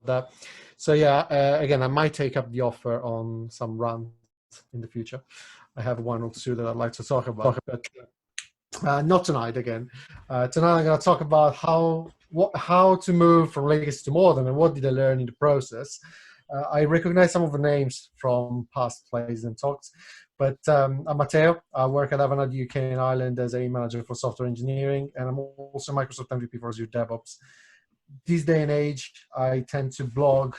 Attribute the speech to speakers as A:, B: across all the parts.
A: that. So yeah, again, I might take up the offer on some rant in the future. I have one or two that I'd like to talk about, but not tonight again. Tonight I'm going to talk about how to move from legacy to modern and what did I learn in the process. I recognize some of the names from past plays and talks, but I'm Matteo. I work at Avanade UK and Ireland as a manager for software engineering, and I'm also Microsoft MVP for Azure DevOps. This day and age, I tend to blog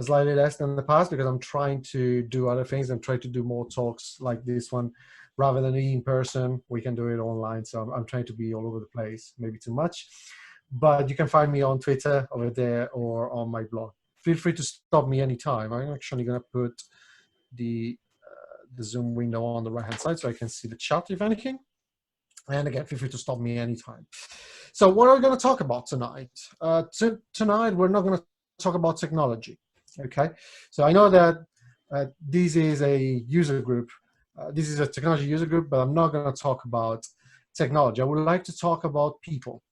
A: slightly less than the past because I'm trying to do other things and try to do more talks like this one. Rather than in person, we can do it online. So I'm trying to be all over the place, maybe too much. But you can find me on Twitter over there or on my blog. Feel free to stop me anytime. I'm actually going to put the Zoom window on the right-hand side so I can see the chat, if anything. And again, feel free to stop me anytime. So what are we going to talk about tonight? Tonight, we're not going to talk about technology. Okay, so I know that this is a user group. This is a technology user group, but I'm not going to talk about technology. I would like to talk about people.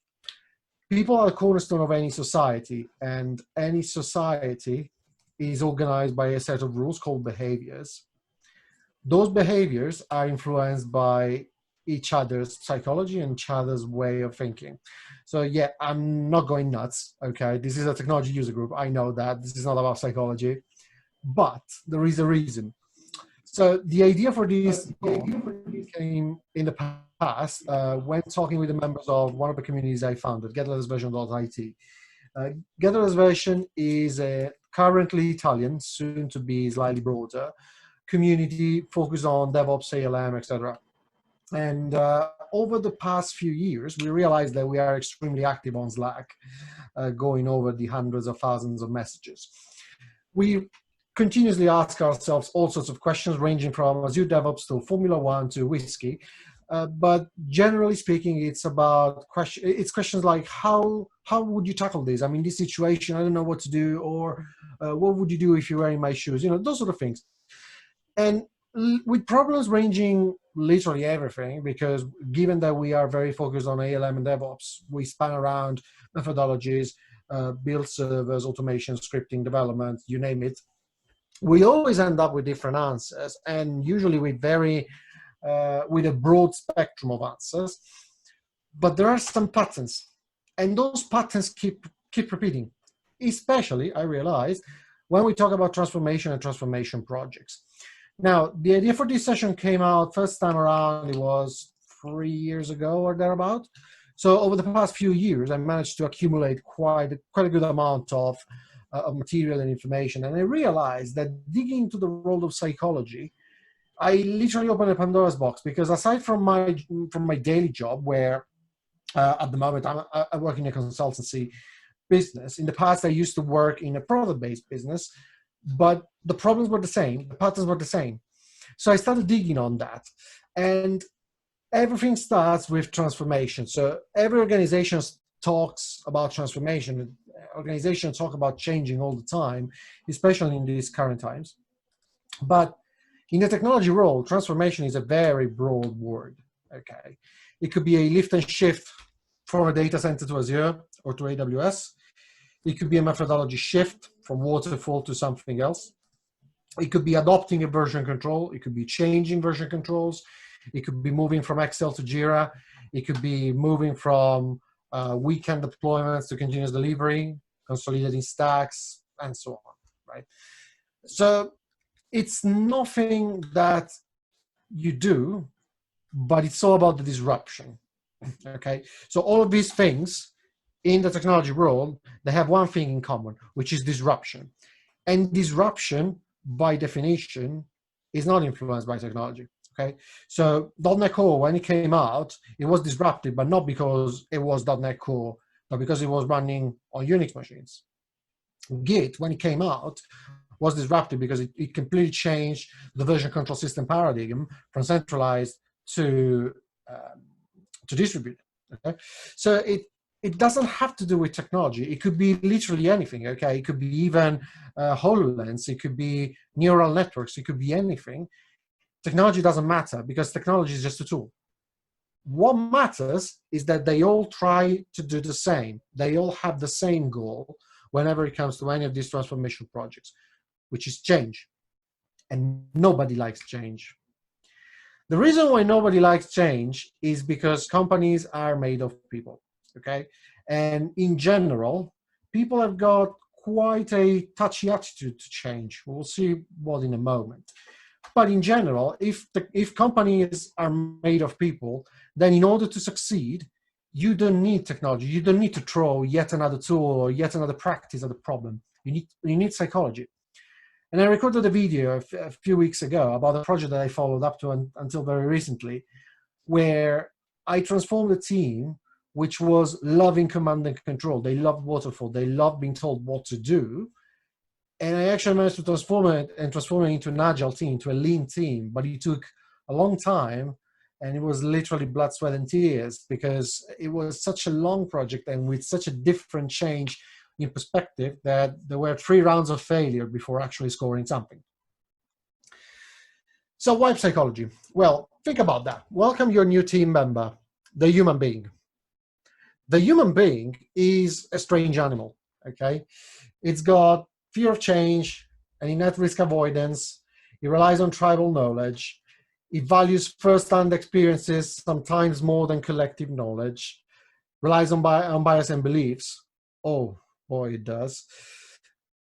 A: People are the cornerstone of any society, and any society is organized by a set of rules called behaviors. Those behaviors are influenced by each other's psychology and each other's way of thinking. So yeah, I'm not going nuts, okay? This is a technology user group. I know that. This is not about psychology, but there is a reason. So the idea for this came in the past when talking with the members of one of the communities I founded, getlersversion.it. Getlersversion is a currently Italian, soon to be slightly broader, community focused on DevOps, ALM, etc. And over the past few years, we realized that we are extremely active on Slack, going over the hundreds of thousands of messages. We continuously ask ourselves all sorts of questions, ranging from Azure DevOps to Formula One to whiskey. But generally speaking, it's about questions like, how would you tackle this? I mean, this situation, I don't know what to do, or what would you do if you were in my shoes? You know, those sort of things. And with problems ranging literally everything, because given that we are very focused on ALM and DevOps, we span around methodologies, build servers, automation, scripting, development, you name it. We always end up with different answers, and usually with with a broad spectrum of answers. But there are some patterns, and those patterns keep repeating, especially, I realize, when we talk about transformation and transformation projects. Now, the idea for this session came out first time around, it was 3 years ago or thereabout. So over the past few years, I managed to accumulate quite a good amount of material and information. And I realized that digging into the world of psychology, I literally opened a Pandora's box, because aside from my daily job, where at the moment I work in a consultancy business, in the past I used to work in a product-based business, but the problems were the same, the patterns were the same. So I started digging on that. And everything starts with transformation. So every organization talks about transformation. Organizations talk about changing all the time, especially in these current times. But in the technology world, transformation is a very broad word, okay? It could be a lift and shift from a data center to Azure or to AWS. It could be a methodology shift from waterfall to something else. It could be adopting a version control. It could be changing version controls. It could be moving from Excel to Jira. It could be moving from weekend deployments to continuous delivery, consolidating stacks, and so on, right? So it's nothing that you do, but it's all about the disruption, okay? So all of these things in the technology world, they have one thing in common, which is disruption. And disruption, by definition, is not influenced by technology, okay? So .NET Core, when it came out, it was disruptive, but not because it was .NET Core, but because it was running on Unix machines. Git, when it came out, was disruptive because it completely changed the version control system paradigm from centralized to distributed, okay? So it doesn't have to do with technology. It could be literally anything, okay? It could be even HoloLens. It could be neural networks. It could be anything. Technology doesn't matter because technology is just a tool. What matters is that they all try to do the same. They all have the same goal, whenever it comes to any of these transformation projects, which is change. And nobody likes change. The reason why nobody likes change is because companies are made of people, okay? And in general, people have got quite a touchy attitude to change. We'll see what in a moment. But in general, if companies are made of people, then in order to succeed, you don't need technology. You don't need to throw yet another tool or yet another practice at the problem. You need psychology. And I recorded a video a few weeks ago about a project that I followed up to until very recently, where I transformed a team which was loving command and control. They loved waterfall. They loved being told what to do. And I actually managed to transform it into an agile team, to a lean team. But it took a long time, and it was literally blood, sweat, and tears, because it was such a long project and with such a different change in perspective that there were 3 rounds of failure before actually scoring something. So why psychology? Well, think about that. Welcome your new team member, the human being. The human being is a strange animal, okay? It's got fear of change, an innate risk avoidance. It relies on tribal knowledge. It values first-hand experiences, sometimes more than collective knowledge. Relies on bias and beliefs. Oh, boy, it does.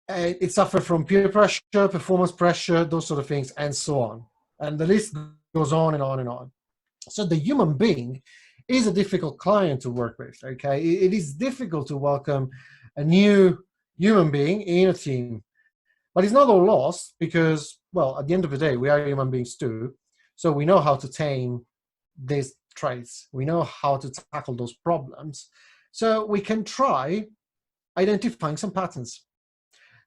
A: And it suffers from peer pressure, performance pressure, those sort of things, and so on. And the list goes on and on and on. So the human being is a difficult client to work with, okay? It is difficult to welcome a new human being in a team. But it's not all lost because, well, at the end of the day, we are human beings too. So we know how to tame these traits. We know how to tackle those problems. So we can try identifying some patterns.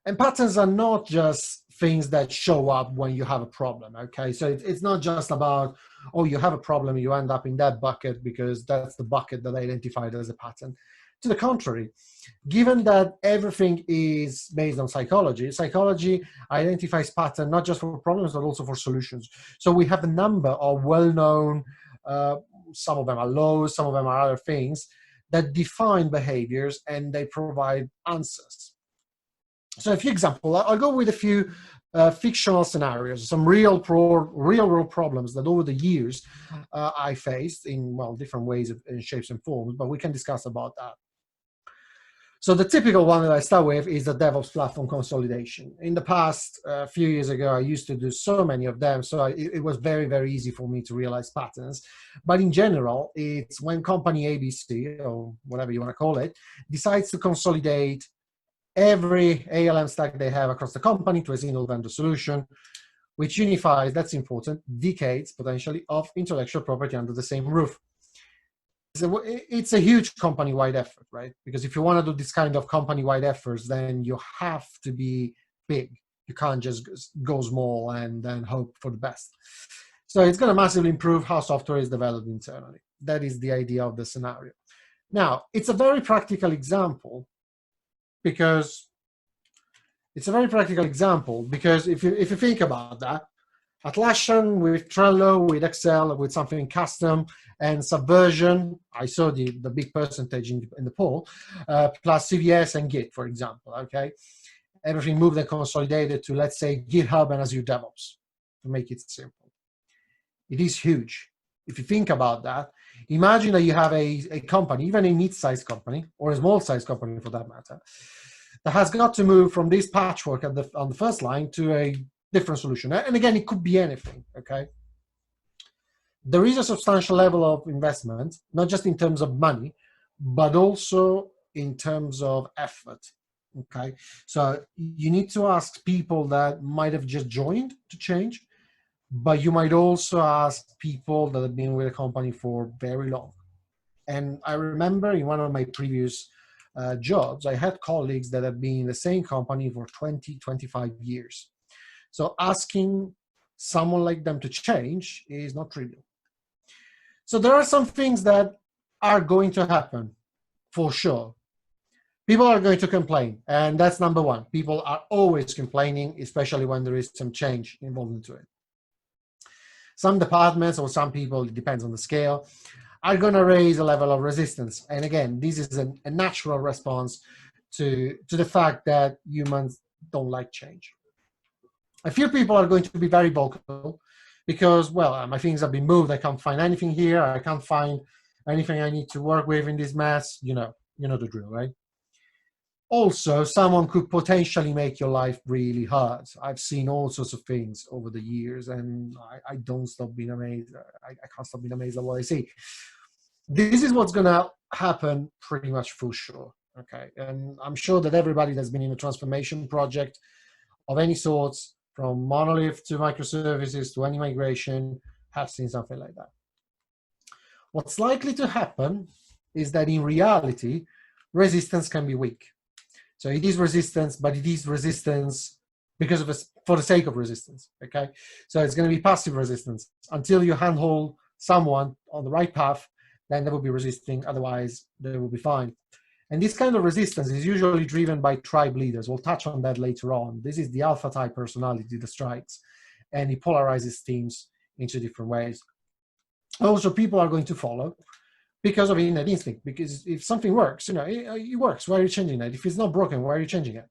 A: And patterns are not just things that show up when you have a problem, okay? So it's not just about, oh, you have a problem, you end up in that bucket because that's the bucket that I identified as a pattern. To the contrary, given that everything is based on psychology, psychology identifies patterns not just for problems, but also for solutions. So we have a number of well-known, some of them are laws, some of them are other things, that define behaviors and they provide answers. So a few examples, I'll go with a few fictional scenarios, some real-world problems that over the years I faced in, well, different ways and shapes and forms, but we can discuss about that. So the typical one that I start with is the DevOps platform consolidation. In the past, a few years ago, I used to do so many of them, so it was very, very easy for me to realize patterns. But in general, it's when company ABC, or whatever you want to call it, decides to consolidate every ALM stack they have across the company to a single vendor solution, which unifies, that's important, decades potentially of intellectual property under the same roof. So it's a huge company-wide effort, right? Because if you want to do this kind of company-wide efforts, then you have to be big. You can't just go small and then hope for the best. So it's going to massively improve how software is developed internally. That is the idea of the scenario. Now, it's a very practical example because if you think about that, Atlassian with Trello, with Excel, with something custom, and Subversion, I saw the big percentage in the poll, plus CVS and Git, for example, okay? Everything moved and consolidated to, let's say, GitHub and Azure DevOps, to make it simple. It is huge. If you think about that, imagine that you have a company, even a mid-sized company, or a small-sized company for that matter, that has got to move from this patchwork on the first line to a different solution. And again, it could be anything, okay? There is a substantial level of investment, not just in terms of money, but also in terms of effort, okay? So you need to ask people that might have just joined to change, but you might also ask people that have been with a company for very long. And I remember in one of my previous jobs, I had colleagues that have been in the same company for 20, 25 years. So asking someone like them to change is not trivial. So there are some things that are going to happen, for sure. People are going to complain, and that's number one. People are always complaining, especially when there is some change involved into it. Some departments or some people, it depends on the scale, are going to raise a level of resistance. And again, this is a natural response to the fact that humans don't like change. A few people are going to be very vocal because, well, my things have been moved. I can't find anything here. I can't find anything I need to work with in this mess. You know the drill, right? Also, someone could potentially make your life really hard. I've seen all sorts of things over the years, and I don't stop being amazed. I can't stop being amazed at what I see. This is what's going to happen pretty much for sure. Okay, and I'm sure that everybody that's been in a transformation project of any sorts, from monolith to microservices to any migration, have seen something like that. What's likely to happen is that in reality, resistance can be weak. So it is resistance, but it is resistance because of for the sake of resistance. Okay, so it's going to be passive resistance until you handhold someone on the right path. Then they will be resisting. Otherwise, they will be fine. And this kind of resistance is usually driven by tribe leaders. We'll touch on that later on. This is the alpha type personality that strikes, and it polarizes teams into different ways. Also, people are going to follow because of innate instinct. Because if something works, it works. Why are you changing it? If it's not broken, why are you changing it?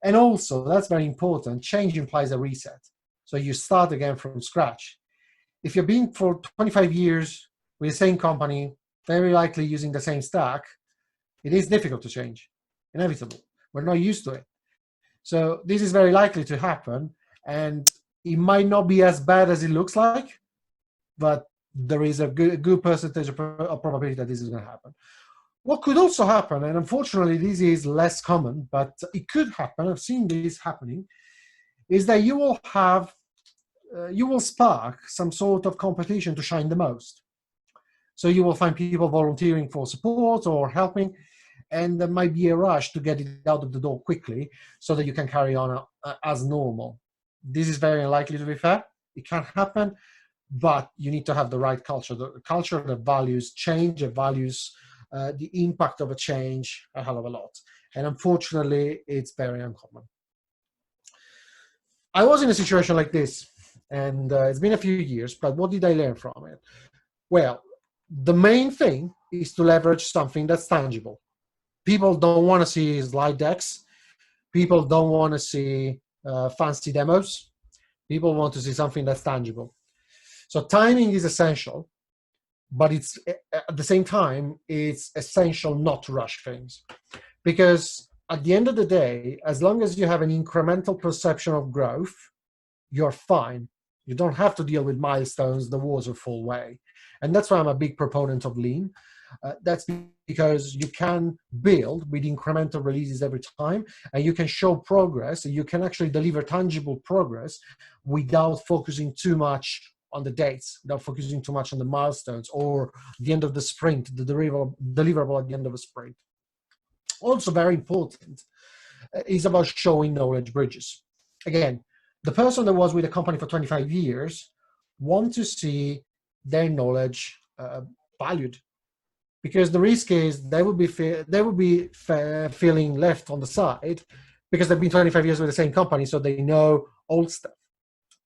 A: And also, that's very important. Change implies a reset. So you start again from scratch. If you've been for 25 years with the same company, very likely using the same stack, it is difficult to change, inevitable. We're not used to it. So this is very likely to happen, and it might not be as bad as it looks like, but there is a good percentage of probability that this is going to happen. What could also happen, and unfortunately this is less common, but it could happen, I've seen this happening, is that you will spark some sort of competition to shine the most. So you will find people volunteering for support or helping, and there might be a rush to get it out of the door quickly so that you can carry on as normal. This is very unlikely to be fair. It can happen, but you need to have the right culture, the culture that values change, that values the impact of a change a hell of a lot. And unfortunately, it's very uncommon. I was in a situation like this, and it's been a few years, but what did I learn from it? Well, the main thing is to leverage something that's tangible. People don't want to see slide decks. People don't want to see fancy demos. People want to see something that's tangible. So timing is essential, but it's at the same time, it's essential not to rush things. Because at the end of the day, as long as you have an incremental perception of growth, you're fine. You don't have to deal with milestones the waterfall way. And that's why I'm a big proponent of lean. That's because you can build with incremental releases every time, and you can show progress, and you can actually deliver tangible progress without focusing too much on the dates, without focusing too much on the milestones or the end of the sprint, the deliverable at the end of a sprint. Also very important is about showing knowledge bridges. Again, the person that was with the company for 25 years want to see their knowledge valued, because the risk is they would be feeling left on the side because they've been 25 years with the same company, so they know old stuff.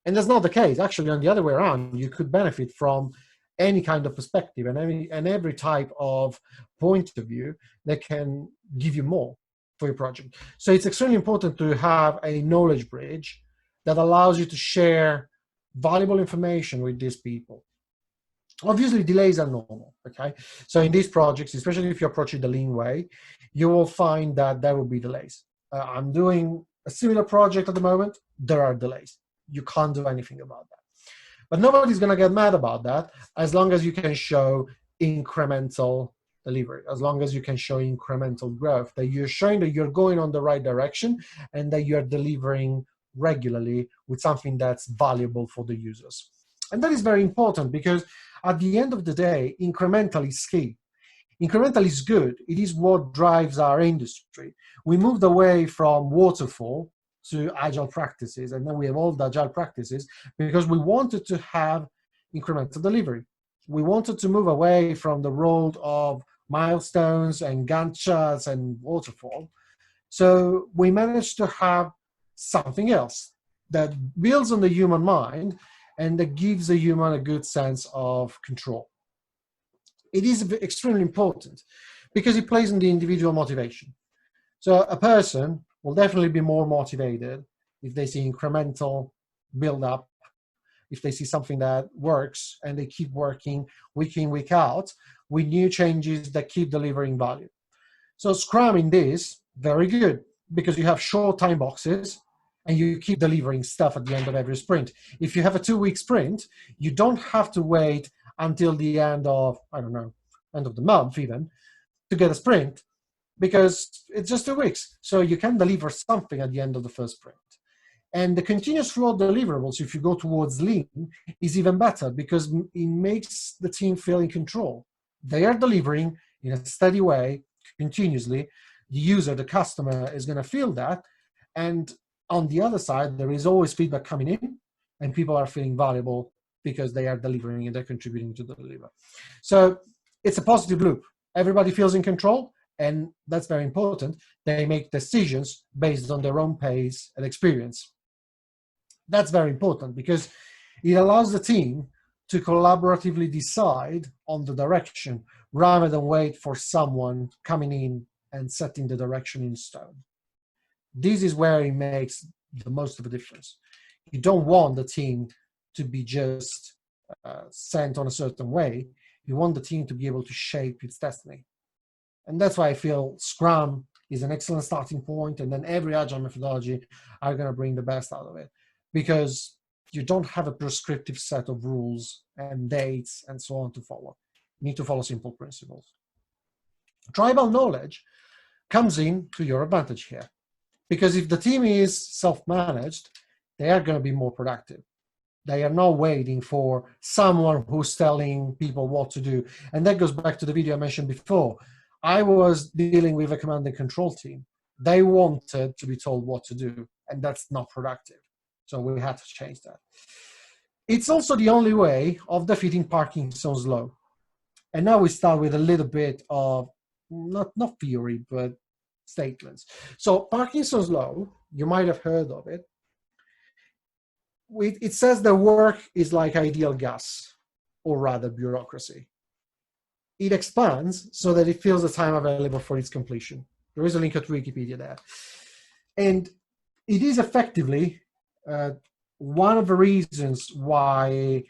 A: And that's not the case. Actually, on the other way around, you could benefit from any kind of perspective and every type of point of view that can give you more for your project. So it's extremely important to have a knowledge bridge that allows you to share valuable information with these people. Obviously, delays are normal, okay? So in these projects, especially if you approach it the lean way, you will find that there will be delays. I'm doing a similar project at the moment. There are delays. You can't do anything about that. But nobody's going to get mad about that as long as you can show incremental delivery, as long as you can show incremental growth, that you're showing that you're going on the right direction and that you're delivering regularly with something that's valuable for the users. And that is very important because at the end of the day, incremental is key. Incremental is good. It is what drives our industry. We moved away from waterfall to agile practices, and then we evolved agile practices because we wanted to have incremental delivery. We wanted to move away from the world of milestones and Gantt charts and waterfall. So we managed to have something else that builds on the human mind and that gives the human a good sense of control. It is extremely important because it plays on the individual motivation. So a person will definitely be more motivated if they see incremental build up, if they see something that works and they keep working week in, week out with new changes that keep delivering value. So Scrum in this, very good, because you have short time boxes and you keep delivering stuff at the end of every sprint. If you have a 2-week sprint, you don't have to wait until the end of, I don't know, end of the month even, to get a sprint, because it's just 2 weeks. So you can deliver something at the end of the first sprint. And the continuous flow of deliverables, if you go towards lean, is even better because it makes the team feel in control. They are delivering in a steady way, continuously. The user, the customer, is going to feel that. And on the other side, there is always feedback coming in, and people are feeling valuable because they are delivering and they're contributing to the deliver. So it's a positive loop. Everybody feels in control, and that's very important. They make decisions based on their own pace and experience. That's very important because it allows the team to collaboratively decide on the direction rather than wait for someone coming in and setting the direction in stone. This is where it makes the most of a difference. You don't want the team to be just sent on a certain way. You want the team to be able to shape its destiny. And that's why I feel Scrum is an excellent starting point, and then every Agile methodology are going to bring the best out of it, because you don't have a prescriptive set of rules and dates and so on to follow. You need to follow simple principles. Tribal knowledge comes in to your advantage here, because if the team is self-managed, they are going to be more productive. They are not waiting for someone who's telling people what to do. And that goes back to the video I mentioned before. I was dealing with a command and control team. They wanted to be told what to do, and that's not productive. So we had to change that. It's also the only way of defeating Parkinson's law. And now we start with a little bit of, not theory, but statements. So Parkinson's law, you might have heard of it. It says that work is like ideal gas, or rather bureaucracy. It expands so that it fills the time available for its completion. There is a link at Wikipedia there. And it is effectively one of the reasons why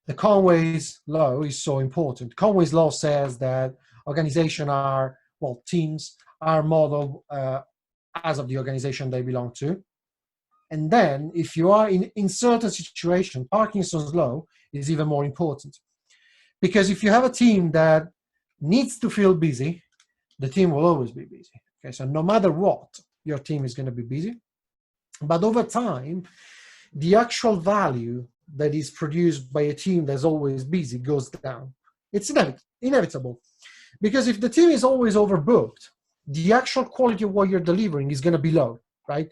A: the Conway's law is so important. Conway's law says that organizations are, well, teams are modeled as of the organization they belong to. And then if you are in certain situations, Parkinson's law is even more important. Because if you have a team that needs to feel busy, the team will always be busy. Okay, so no matter what, your team is going to be busy. But over time, the actual value that is produced by a team that's always busy goes down. It's inevitable. Because if the team is always overbooked, the actual quality of what you're delivering is going to be low, right?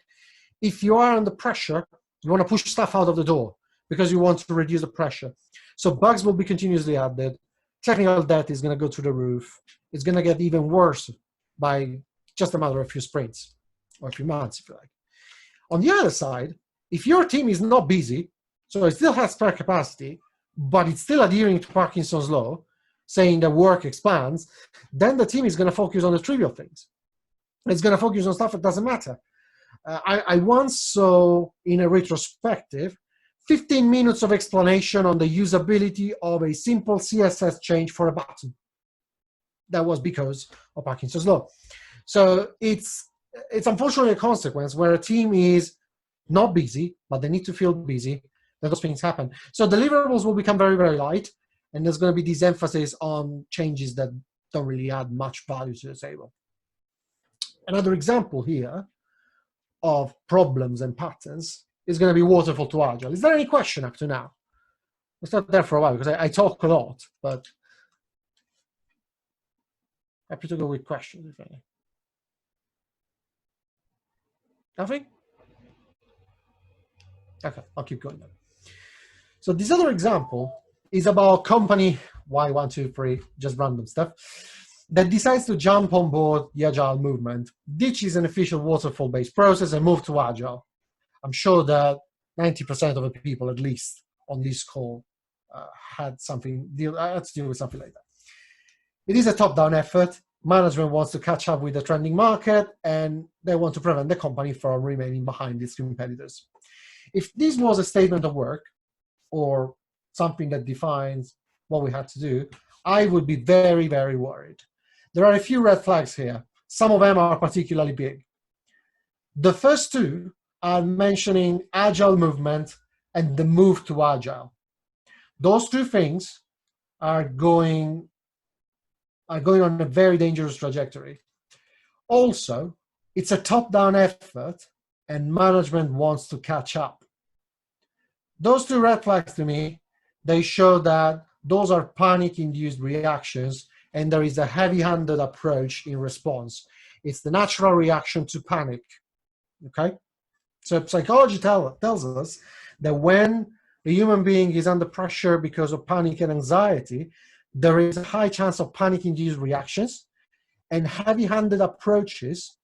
A: If you are under pressure, you want to push stuff out of the door because you want to reduce the pressure. So bugs will be continuously added. Technical debt is going to go through the roof. It's going to get even worse by just a matter of a few sprints or a few months, if you like. On the other side, if your team is not busy, so it still has spare capacity, but it's still adhering to Parkinson's law, saying that work expands, then the team is going to focus on the trivial things. It's going to focus on stuff that doesn't matter. I once saw in a retrospective 15 minutes of explanation on the usability of a simple CSS change for a button. That was because of Parkinson's law. So it's unfortunately a consequence where a team is not busy, but they need to feel busy, that those things happen. So deliverables will become very, very light, and there's going to be this emphasis on changes that don't really add much value to the table. Another example here of problems and patterns is going to be waterfall to Agile. Is there any question up to now? I'll start there for a while because I talk a lot, but happy to go with questions if any. Nothing? Okay, I'll keep going then. So this other example is about company Y123, just random stuff, that decides to jump on board the Agile movement, ditches an official waterfall-based process and move to Agile. I'm sure that 90% of the people, at least on this call, had to deal with something like that. It is a top-down effort. Management wants to catch up with the trending market, and they want to prevent the company from remaining behind its competitors. If this was a statement of work or something that defines what we had to do, I would be very, very worried. There are a few red flags here. Some of them are particularly big. The first two are mentioning Agile movement and the move to Agile. Those two things are going on a very dangerous trajectory. Also, it's a top-down effort, and management wants to catch up. Those two red flags to me, they show that those are panic-induced reactions, and there is a heavy-handed approach in response. It's the natural reaction to panic, okay? So psychology tells us that when a human being is under pressure because of panic and anxiety, there is a high chance of panic-induced reactions and heavy-handed approaches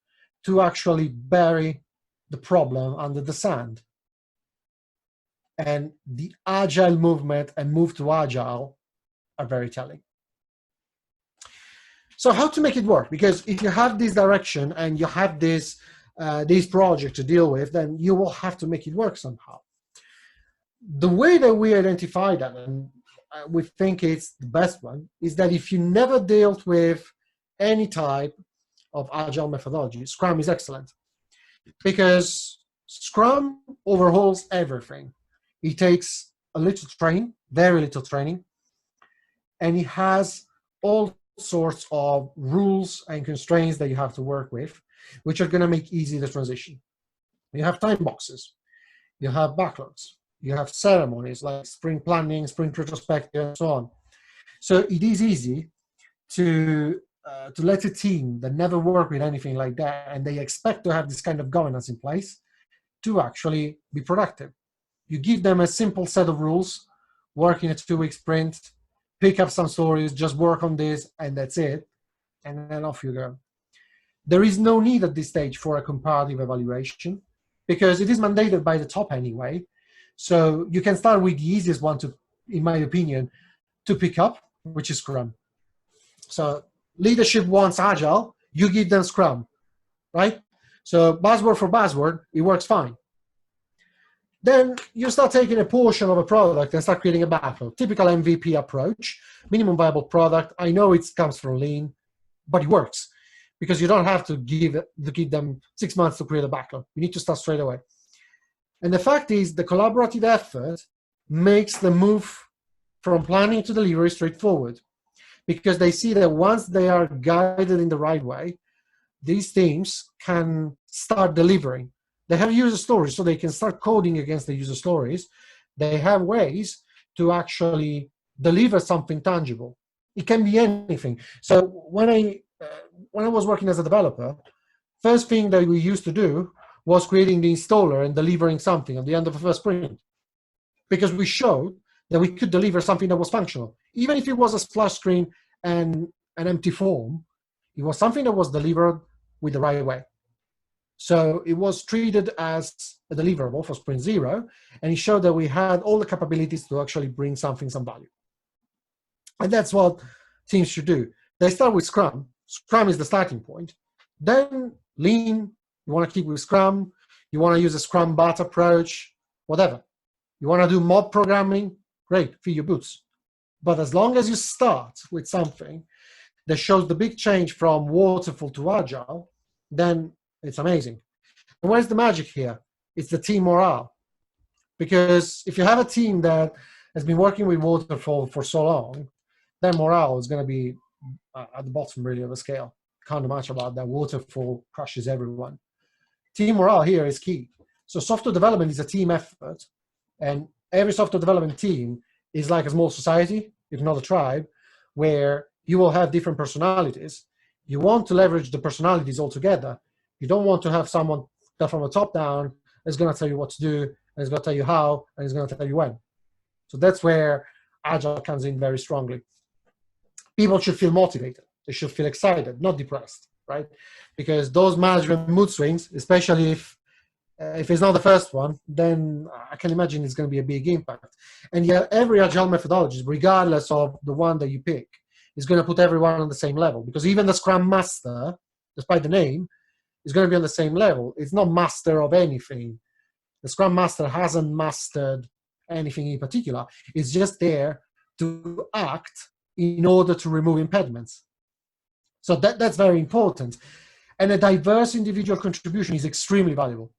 A: to actually bury the problem under the sand. And the Agile movement and move to Agile are very telling. So how to make it work? Because if you have this direction and you have this project to deal with, then you will have to make it work somehow. The way that we identify that, and we think it's the best one, is that if you never dealt with any type of Agile methodology, Scrum is excellent. Because Scrum overhauls everything. It takes a little training, very little training, and it has all sorts of rules and constraints that you have to work with, which are going to make easy the transition. You have time boxes, you have backlogs, you have ceremonies like sprint planning, sprint retrospective, and so on. So it is easy to let a team that never worked with anything like that, and they expect to have this kind of governance in place, to actually be productive. You give them a simple set of rules, work in a 2-week sprint, pick up some stories, just work on this, and that's it, and then off you go. There is no need at this stage for a comparative evaluation because it is mandated by the top anyway. So you can start with the easiest one to, in my opinion, to pick up, which is Scrum. So leadership wants Agile, you give them Scrum, right? So buzzword for buzzword, it works fine. Then you start taking a portion of a product and start creating a backlog. Typical MVP approach, minimum viable product. I know it comes from Lean, but it works because you don't have to give them 6 months to create a backlog. You need to start straight away. And the fact is the collaborative effort makes the move from planning to delivery straightforward because they see that once they are guided in the right way, these teams can start delivering. They have user stories, so they can start coding against the user stories. They have ways to actually deliver something tangible. It can be anything. So when I was working as a developer, first thing that we used to do was creating the installer and delivering something at the end of the first sprint, because we showed that we could deliver something that was functional. Even if it was a splash screen and an empty form, it was something that was delivered with the right way. So it was treated as a deliverable for Sprint 0, and it showed that we had all the capabilities to actually bring some value. And that's what teams should do. They start with Scrum. Scrum is the starting point. Then Lean, you want to keep with Scrum. You want to use a Scrum Bat approach, whatever. You want to do mob programming, great, fill your boots. But as long as you start with something that shows the big change from waterfall to Agile, then it's amazing. And where's the magic here? It's the team morale. Because if you have a team that has been working with waterfall for so long, their morale is going to be at the bottom really of the scale. Can't do much about that. Waterfall crushes everyone. Team morale here is key. So software development is a team effort, and every software development team is like a small society, if not a tribe, where you will have different personalities. You want to leverage the personalities all together. You don't want to have someone that from the top down is going to tell you what to do, and is going to tell you how, and is going to tell you when. So that's where Agile comes in very strongly. People should feel motivated. They should feel excited, not depressed, right? Because those management mood swings, especially if it's not the first one, then I can imagine it's going to be a big impact. And yet every Agile methodology, regardless of the one that you pick, is going to put everyone on the same level, because even the Scrum Master, despite the name, is going to be on the same level. It's not master of anything. The Scrum Master hasn't mastered anything in particular. It's just there to act in order to remove impediments. So that's very important. And a diverse individual contribution is extremely valuable.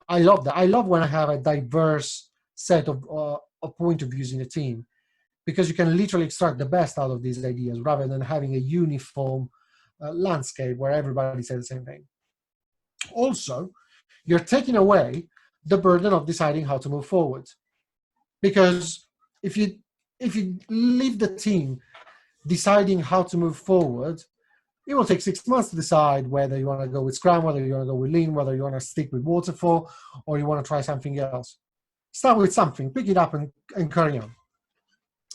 A: I love that. I love when I have a diverse set of point of views in a team, because you can literally extract the best out of these ideas rather than having a uniform landscape where everybody says the same thing. Also, you're taking away the burden of deciding how to move forward. Because if you leave the team deciding how to move forward, it will take 6 months to decide whether you want to go with Scrum, whether you want to go with Lean, whether you want to stick with Waterfall, or you want to try something else. Start with something, pick it up and carry on.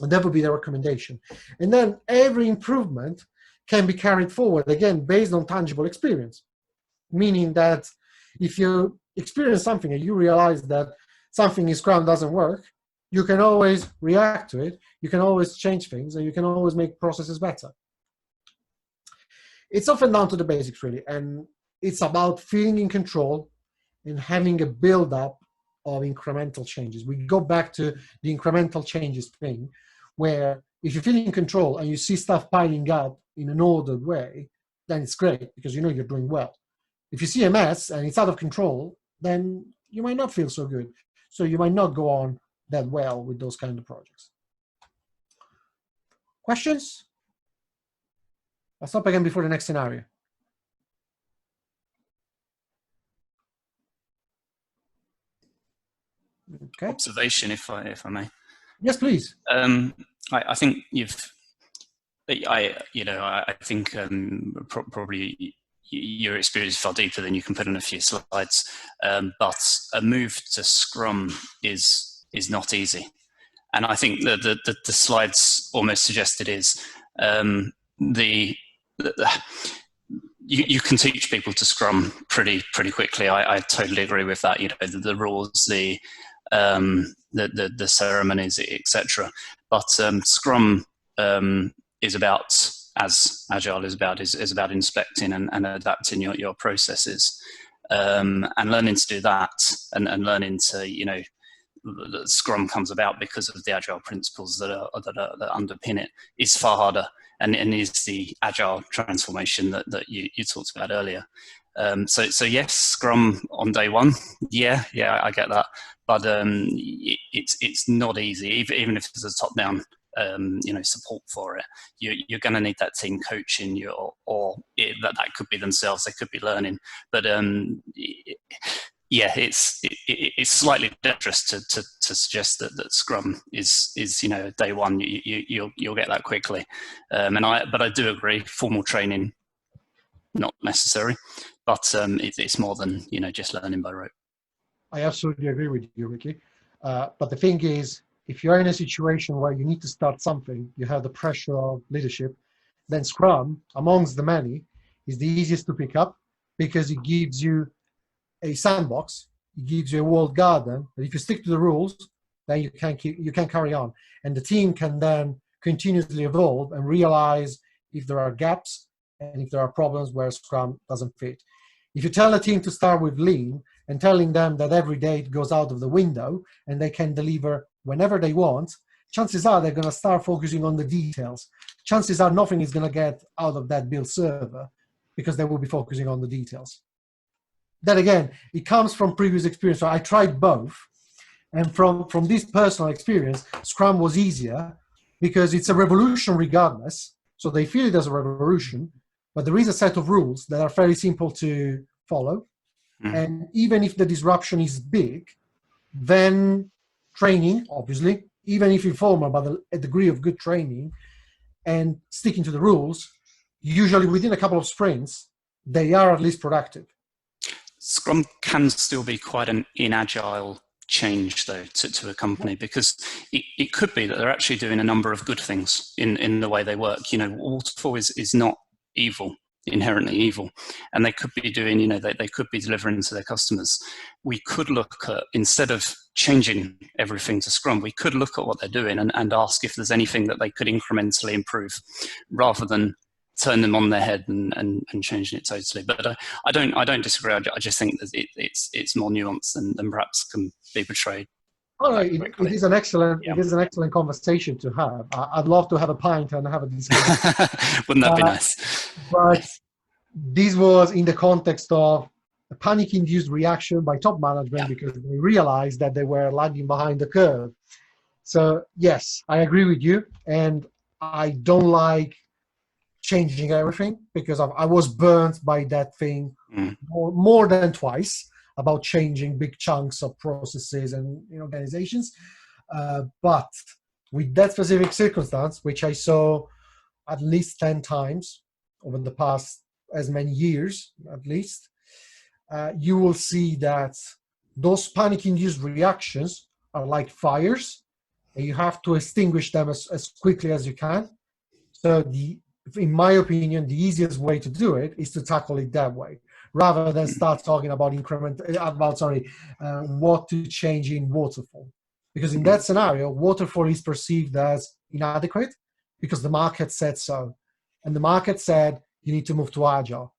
A: And that would be the recommendation. And then every improvement can be carried forward, again, based on tangible experience. Meaning that if you experience something and you realize that something in Scrum doesn't work, you can always react to it, you can always change things, and you can always make processes better. It's often down to the basics, really, and it's about feeling in control and having a build-up of incremental changes. We go back to the incremental changes thing, where if you feel in control and you see stuff piling up in an ordered way, then it's great, because you know you're doing well. If you see a mess and it's out of control, then you might not feel so good. So you might not go on that well with those kind of projects. Questions? I'll stop again before the next scenario. Okay.
B: Observation, if I may.
A: Yes, please.
B: I think I think probably your experience is far deeper than you can put in a few slides. But a move to Scrum is not easy, and I think the slides almost suggested is you can teach people to Scrum pretty quickly. I totally agree with that. You know, the rules, the ceremonies, etc. But Scrum is about, as Agile is about inspecting and adapting your processes, and learning to do that, and learning to, you know, Scrum comes about because of the Agile principles that underpin it, is far harder, and is the Agile transformation that you talked about earlier. So yes, Scrum on day one, yeah, I get that, but it's not easy, even if there's a top-down support for it. You're going to need that team coaching you, or that could be themselves, they could be learning, but yeah, it's slightly dangerous to suggest that Scrum is day one. You'll get that quickly, but I do agree, formal training not necessary, but it's more than just learning by rote.
A: I absolutely agree with you, Ricky. But the thing is, if you're in a situation where you need to start something, you have the pressure of leadership, then Scrum, amongst the many, is the easiest to pick up, because it gives you a sandbox, it gives you a walled garden. But if you stick to the rules, then you can carry on, and the team can then continuously evolve and realize if there are gaps and if there are problems where Scrum doesn't fit. If you tell a team to start with Lean and telling them that every day it goes out of the window and they can deliver whenever they want, chances are they're going to start focusing on the details. Chances are nothing is going to get out of that build server, because they will be focusing on the details. Then again, it comes from previous experience. So I tried both. And from this personal experience, Scrum was easier because it's a revolution regardless. So they feel it as a revolution, but there is a set of rules that are fairly simple to follow. And even if the disruption is big, then training, obviously, even if informal, but a degree of good training and sticking to the rules, usually within a couple of sprints, they are at least productive.
B: Scrum can still be quite an inagile change, though, to a company, because it could be that they're actually doing a number of good things in the way they work. Waterfall is not evil. inherently evil, and they could be doing, they could be delivering to their customers. We could look at, instead of changing everything to Scrum, we could look at what they're doing and ask if there's anything that they could incrementally improve, rather than turn them on their head and changing it totally. But I don't disagree. I just think that it's more nuanced than perhaps can be portrayed.
A: Oh, no, it is an excellent conversation to have. I'd love to have a pint and have a discussion.
B: Wouldn't that be nice?
A: But this was in the context of a panic-induced reaction by top management because they realized that they were lagging behind the curve. So yes, I agree with you, and I don't like changing everything because I was burnt by that thing more than twice, about changing big chunks of processes and organizations. But with that specific circumstance, which I saw at least 10 times over the past as many years, at least, you will see that those panic-induced reactions are like fires, and you have to extinguish them as quickly as you can. So in my opinion, the easiest way to do it is to tackle it that way, rather than start talking about what to change in waterfall. Because in that scenario, waterfall is perceived as inadequate because the market said so. And the market said, you need to move to Agile.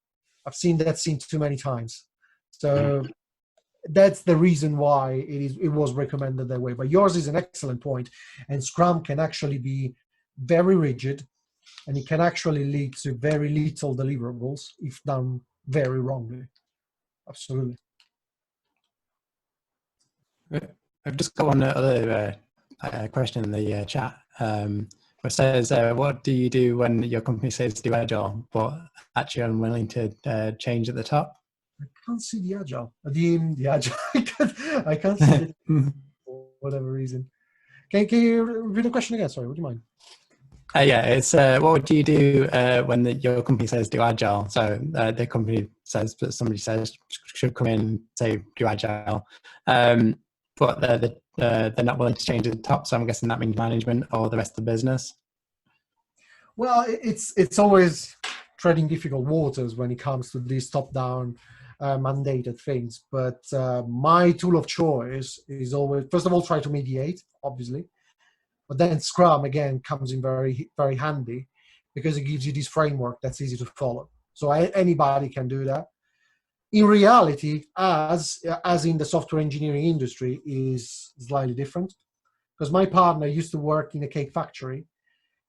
A: I've seen that scene too many times. So that's the reason why it was recommended that way. But yours is an excellent point. And Scrum can actually be very rigid, and it can actually lead to very little deliverables if done very wrongly. Absolutely.
C: I've just got one other question in the chat. It says, what do you do when your company says do Agile, but actually unwilling to change at the top?
A: I can't see the Agile. The Agile. I can't see it for whatever reason. Can you repeat the question again? Sorry, would you mind?
C: Yeah, it's what would you do when your company says do Agile? So the company says, but somebody says should come in and say do Agile, but they're not willing to change at the top. So I'm guessing that means management or the rest of the business.
A: Well, it's always treading difficult waters when it comes to these top-down mandated things. But my tool of choice is always, first of all, try to mediate, obviously. But then Scrum, again, comes in very, very handy because it gives you this framework that's easy to follow. So anybody can do that. In reality, as in the software engineering industry, is slightly different. Because my partner used to work in a cake factory,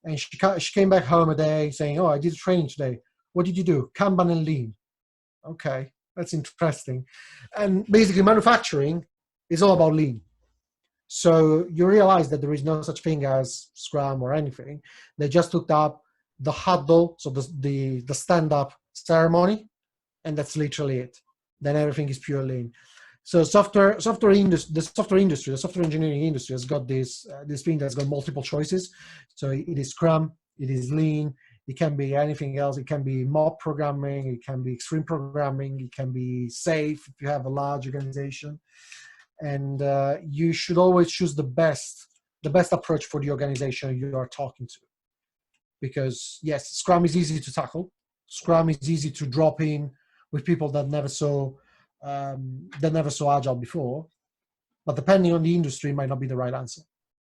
A: and she came back home a day saying, oh, I did training today. What did you do? Kanban and Lean. Okay, that's interesting. And basically, manufacturing is all about Lean. So you realize that there is no such thing as Scrum or anything. They just took up the huddle, so the stand-up ceremony, and that's literally it. Then everything is pure Lean. So the software engineering industry has got this thing that's got multiple choices. So it is Scrum, it is Lean, it can be anything else. It can be mob programming, it can be extreme programming, it can be safe if you have a large organization. And you should always choose the best approach for the organization you are talking to. Because yes, Scrum is easy to tackle. Scrum is easy to drop in with people that never saw Agile before. But depending on the industry, it might not be the right answer.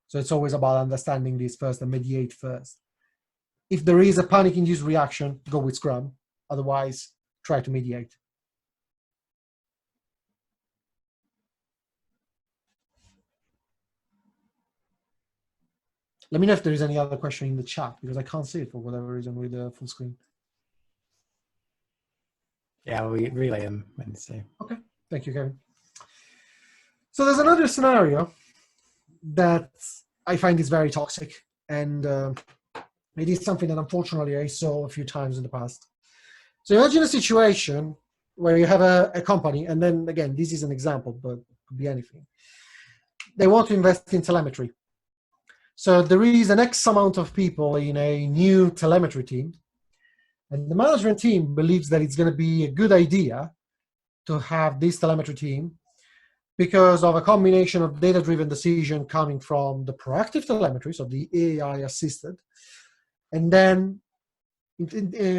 A: So it's always about understanding this first and mediate first. If there is a panic-induced reaction, go with Scrum. Otherwise, try to mediate. Let me know if there is any other question in the chat, because I can't see it for whatever reason with the full screen.
C: Yeah, we relay them when they say.
A: Okay, thank you, Kevin. So there's another scenario that I find is very toxic, and it is something that unfortunately I saw a few times in the past. So imagine a situation where you have a company, and then again, this is an example, but it could be anything. They want to invest in telemetry. So there is an X amount of people in a new telemetry team, and the management team believes that it's going to be a good idea to have this telemetry team because of a combination of data-driven decision coming from the proactive telemetry, so the AI assisted, and then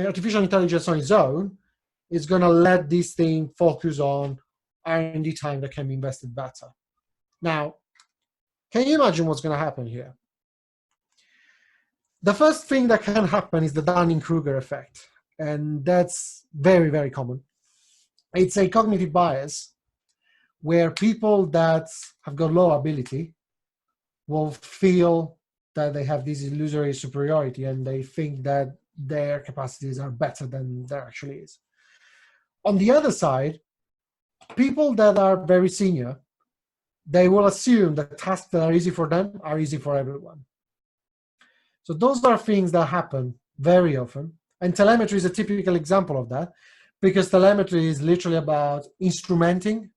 A: artificial intelligence on its own is going to let this thing focus on R&D time that can be invested better. Now, can you imagine what's going to happen here? The first thing that can happen is the Dunningkruger effect, and that's very, very common. It's a cognitive bias where people that have got low ability will feel that they have this illusory superiority and they think that their capacities are better than there actually is. On the other side, people that are very senior, they will assume that tasks that are easy for them are easy for everyone. So those are things that happen very often. And telemetry is a typical example of that, because telemetry is literally about instrumenting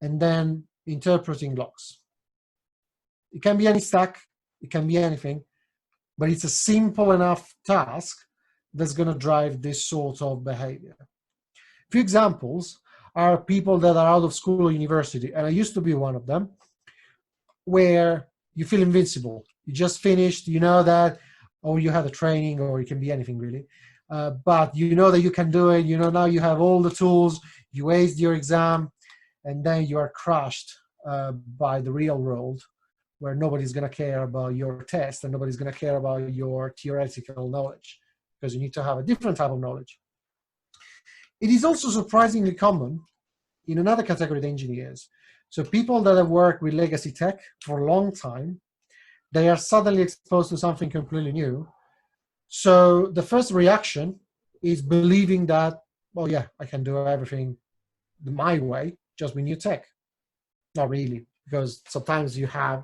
A: and then interpreting logs. It can be any stack, it can be anything, but it's a simple enough task that's going to drive this sort of behavior. A few examples are people that are out of school or university, and I used to be one of them, where you feel invincible. You just finished, you know that, or you had a training, or it can be anything really, but you know that you can do it, you know now you have all the tools, you aced your exam, and then you are crushed by the real world, where nobody's going to care about your test and nobody's going to care about your theoretical knowledge, because you need to have a different type of knowledge. It is also surprisingly common in another category of engineers. So people that have worked with legacy tech for a long time, they are suddenly exposed to something completely new. So the first reaction is believing that, oh yeah, I can do everything my way, just with new tech. Not really, because sometimes you have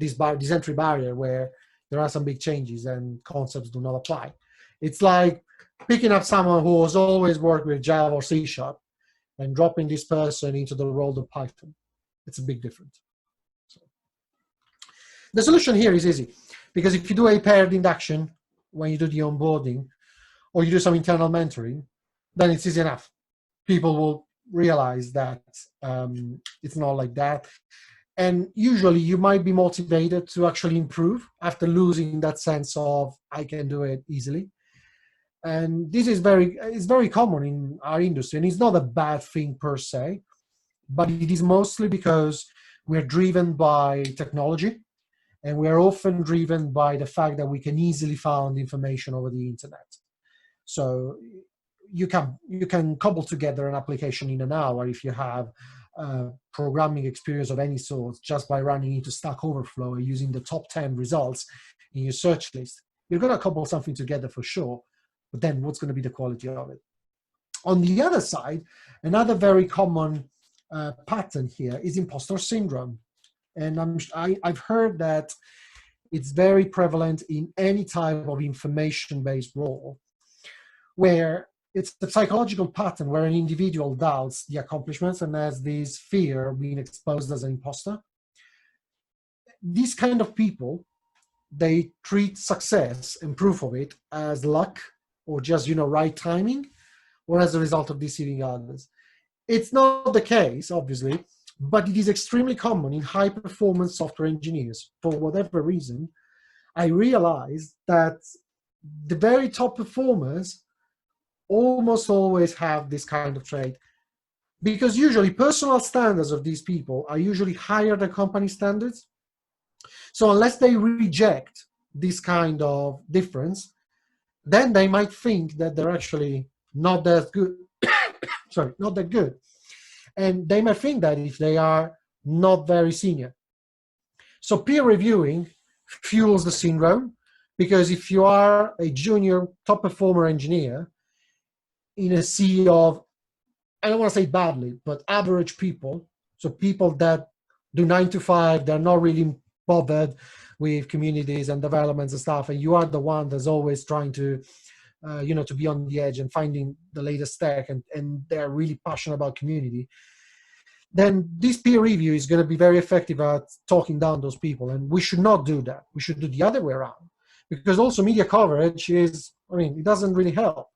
A: this entry barrier where there are some big changes and concepts do not apply. It's like picking up someone who has always worked with Java or C# and dropping this person into the world of Python. It's a big difference. So the solution here is easy, because if you do a paired induction when you do the onboarding, or you do some internal mentoring, then it's easy enough. People will realize that it's not like that. And usually you might be motivated to actually improve after losing that sense of I can do it easily. And this is very common in our industry, and it's not a bad thing per se, but it is mostly because we're driven by technology, and we're often driven by the fact that we can easily find information over the internet. So you can cobble together an application in an hour if you have programming experience of any sort, just by running into Stack Overflow and using the top 10 results in your search list. You're going to cobble something together for sure, but then what's going to be the quality of it? On the other side, another very common pattern here is imposter syndrome. And I've heard that it's very prevalent in any type of information-based role, where it's the psychological pattern where an individual doubts the accomplishments and has this fear of being exposed as an imposter. These kind of people, they treat success and proof of it as luck, or just, right timing, or as a result of deceiving others. It's not the case, obviously, but it is extremely common in high-performance software engineers. For whatever reason, I realized that the very top performers almost always have this kind of trait, because usually personal standards of these people are usually higher than company standards. So unless they reject this kind of difference, then they might think that they're actually not that good. Sorry, not that good. And they might think that if they are not very senior. So peer reviewing fuels the syndrome, because if you are a junior top performer engineer in a sea of, I don't want to say badly, but average people, so people that do 9 to 5, they're not really bothered with communities and developments and stuff, and you are the one that's always trying to to be on the edge and finding the latest tech, and they're really passionate about community, then this peer review is going to be very effective at talking down those people. And we should not do that. We should do the other way around, because also media coverage is, it doesn't really help.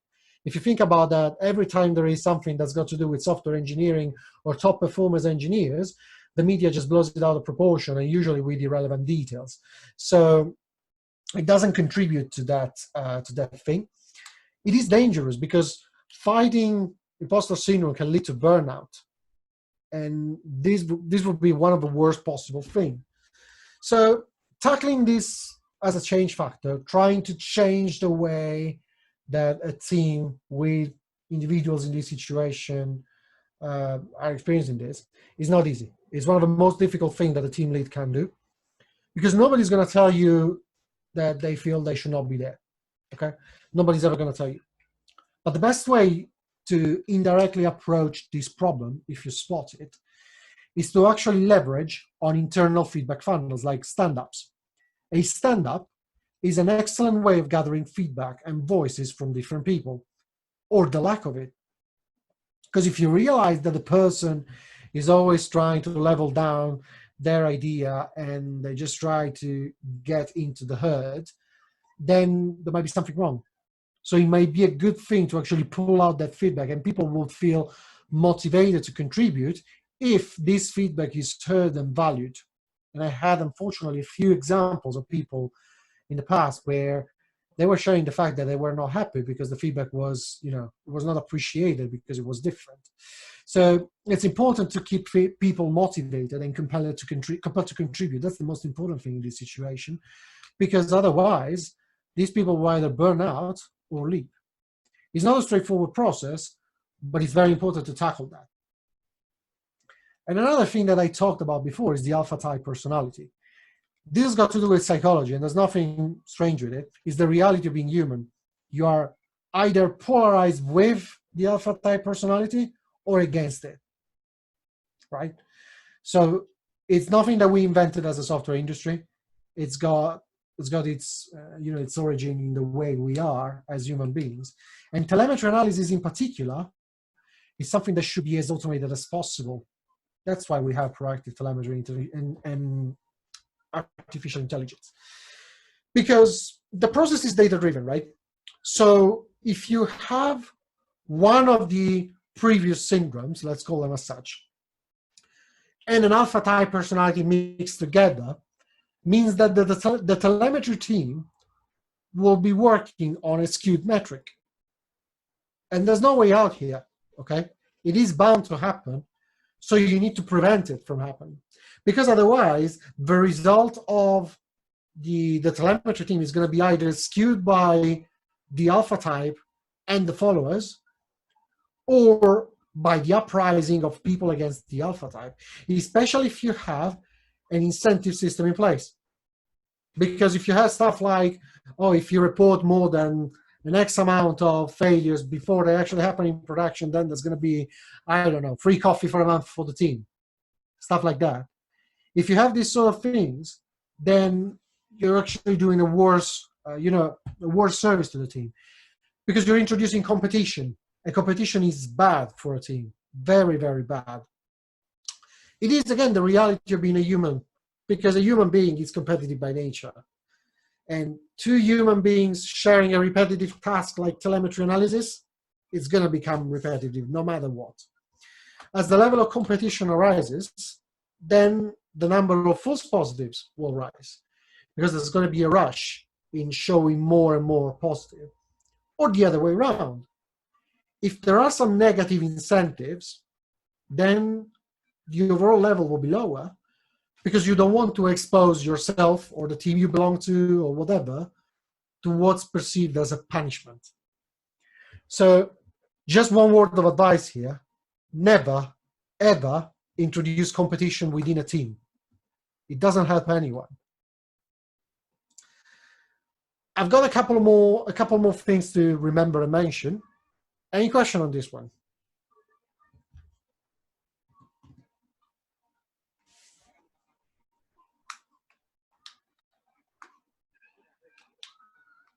A: If you think about that, every time there is something that's got to do with software engineering or top performance engineers, the media just blows it out of proportion, and usually with irrelevant details. So it doesn't contribute to that thing. it is dangerous because fighting imposter syndrome can lead to burnout. And this would be one of the worst possible things. So tackling this as a change factor, trying to change the way that a team with individuals in this situation are experiencing this is not easy. It's one of the most difficult things that a team lead can do, because nobody's going to tell you that they feel they should not be there. Okay, nobody's ever going to tell you. But the best way to indirectly approach this problem, if you spot it, is to actually leverage on internal feedback funnels like stand-ups. A stand-up is an excellent way of gathering feedback and voices from different people, or the lack of it. Because if you realize that the person is always trying to level down their idea and they just try to get into the herd, then there might be something wrong. So it might be a good thing to actually pull out that feedback, and people will feel motivated to contribute if this feedback is heard and valued. And I had, unfortunately, a few examples of people in the past where they were sharing the fact that they were not happy because the feedback was, it was not appreciated because it was different. So it's important to keep people motivated and compelled to contribute. That's the most important thing in this situation, because otherwise, these people will either burn out or leave. It's not a straightforward process, but it's very important to tackle that. And another thing that I talked about before is the alpha type personality. This has got to do with psychology, and there's nothing strange with it. It's the reality of being human. You are either polarized with the alpha type personality or against it, right? So it's nothing that we invented as a software industry. It's got its origin in the way we are as human beings. And telemetry analysis in particular is something that should be as automated as possible. That's why we have proactive telemetry and artificial intelligence. Because the process is data-driven, right? So if you have one of the previous syndromes, let's call them as such, and an alpha type personality mixed together, means that the telemetry team will be working on a skewed metric. And there's no way out here, okay? It is bound to happen, so you need to prevent it from happening. Because otherwise, the result of the telemetry team is going to be either skewed by the alpha type and the followers, or by the uprising of people against the alpha type, especially if you have an incentive system in place. Because if you have stuff like, if you report more than an X amount of failures before they actually happen in production, then there's going to be, free coffee for a month for the team. Stuff like that. If you have these sort of things, then you're actually doing a worse service to the team, because you're introducing competition, and competition is bad for a team, very, very bad. It is, again, the reality of being a human, because a human being is competitive by nature. And two human beings sharing a repetitive task like telemetry analysis, it's going to become repetitive no matter what. As the level of competition arises, then the number of false positives will rise, because there's going to be a rush in showing more and more positive, or the other way around. If there are some negative incentives, then the overall level will be lower, because you don't want to expose yourself or the team you belong to or whatever to what's perceived as a punishment. So just one word of advice here: never, ever introduce competition within a team. It doesn't help anyone. I've got a couple more things to remember and mention. Any question on this one?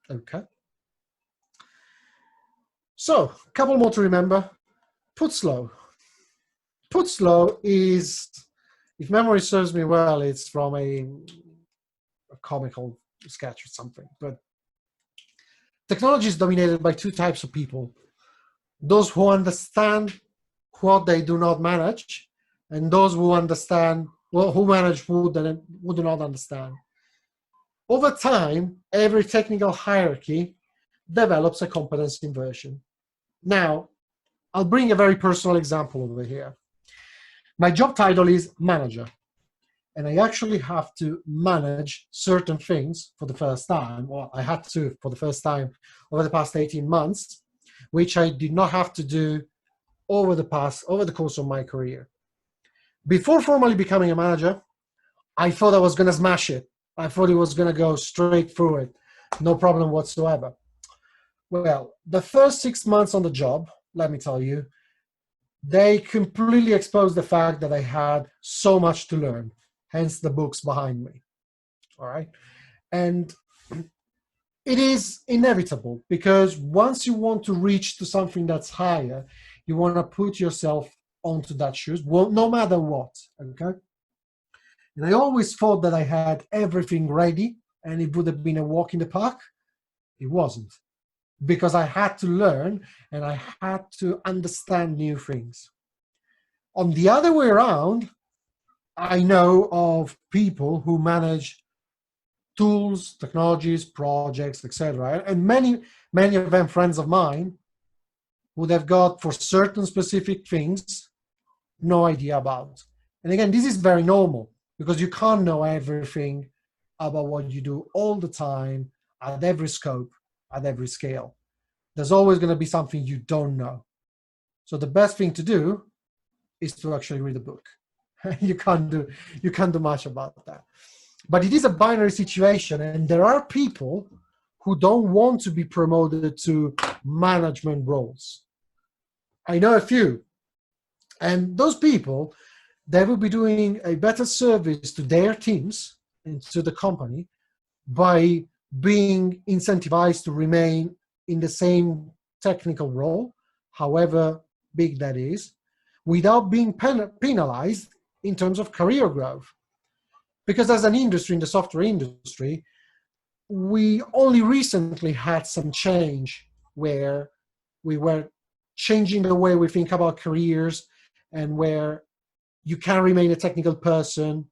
A: Okay. So, a couple more to remember. Put slow. Put slow is, if memory serves me well, it's from a comical sketch or something. But technology is dominated by two types of people: those who understand what they do not manage, and those who understand, who manage who do not understand. Over time, every technical hierarchy develops a competence inversion. Now, I'll bring a very personal example over here. My job title is manager, and I actually have to manage certain things for the first time, or I had to for the first time over the past 18 months, which I did not have to do over the course of my career. Before formally becoming a manager, I thought I was going to smash it. I thought it was going to go straight through it, no problem whatsoever. Well, the first 6 months on the job, let me tell you, they completely exposed the fact that I had so much to learn, hence the books behind me. All right. And it is inevitable, because once you want to reach to something that's higher, you want to put yourself onto that shoes, well, no matter what. Okay. And I always thought that I had everything ready and it would have been a walk in the park. It wasn't, because I had to learn and I had to understand new things. On the other way around, I know of people who manage tools, technologies, projects, etc. And many of them friends of mine would have got, for certain specific things, no idea about. And again, this is very normal, because you can't know everything about what you do all the time, at every scope, at every scale. There's always going to be something you don't know. So the best thing to do is to actually read a book. You can't do much about that. But it is a binary situation, and there are people who don't want to be promoted to management roles. I know a few, and those people, they will be doing a better service to their teams and to the company by being incentivized to remain in the same technical role, however big that is, without being penalized in terms of career growth. Because as an industry, in the software industry, we only recently had some change where we were changing the way we think about careers, and where you can remain a technical person,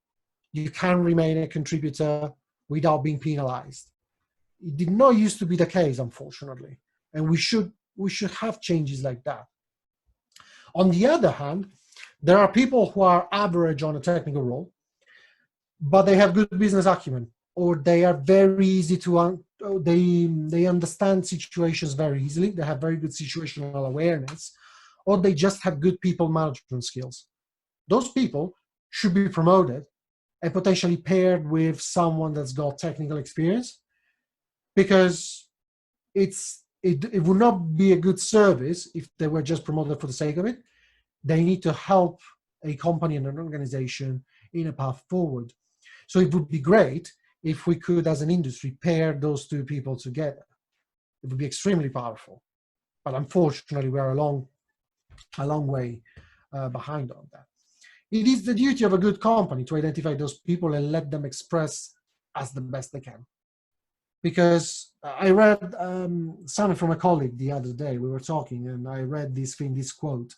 A: you can remain a contributor without being penalized. It did not used to be the case, unfortunately, and we should have changes like that. On the other hand, there are people who are average on a technical role, but they have good business acumen, or they are very easy to, they understand situations very easily, they have very good situational awareness, or they just have good people management skills. Those people should be promoted and potentially paired with someone that's got technical experience, because it would not be a good service if they were just promoted for the sake of it. They need to help a company and an organization in a path forward. So it would be great if we could, as an industry, pair those two people together. It would be extremely powerful. But unfortunately, we are a long way behind on that. It is the duty of a good company to identify those people and let them express as the best they can. Because I read something from a colleague the other day, we were talking, and I read this quote: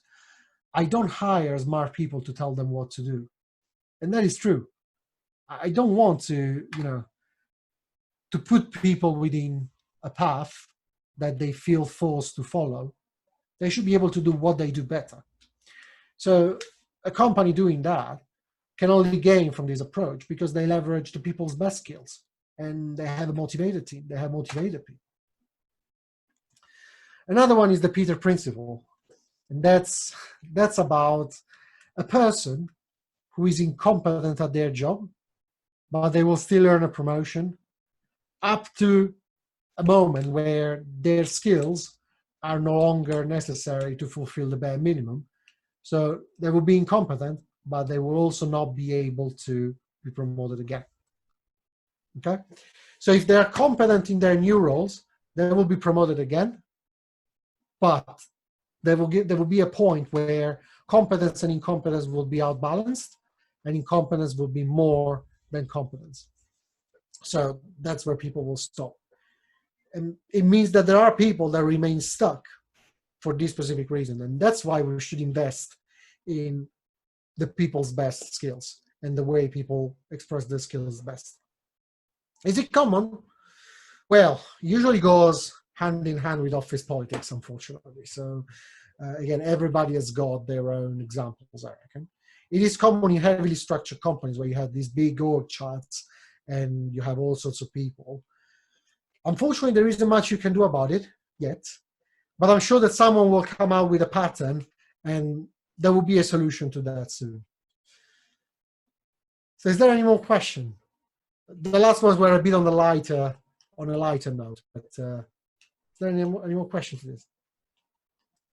A: "I don't hire smart people to tell them what to do." And that is true. I don't want to put people within a path that they feel forced to follow. They should be able to do what they do better. So a company doing that can only gain from this approach because they leverage the people's best skills, and they have a motivated team. They have motivated people. Another one is the Peter Principle, and that's about a person who is incompetent at their job, but they will still earn a promotion up to a moment where their skills are no longer necessary to fulfill the bare minimum. So they will be incompetent, but they will also not be able to be promoted again. Okay? So if they are competent in their new roles, they will be promoted again, but there will be a point where competence and incompetence will be outbalanced, and incompetence will be more than competence. So that's where people will stop. And it means that there are people that remain stuck for this specific reason. And that's why we should invest in the people's best skills and the way people express their skills best. Is it common? Well, usually goes hand in hand with office politics, unfortunately. So again, everybody has got their own examples, I reckon. It is common in heavily structured companies where you have these big org charts and you have all sorts of people. Unfortunately, there isn't much you can do about it yet, but I'm sure that someone will come out with a pattern and there will be a solution to that soon. So is there any more question? The last ones were a bit on a lighter note, but is there any more question to this?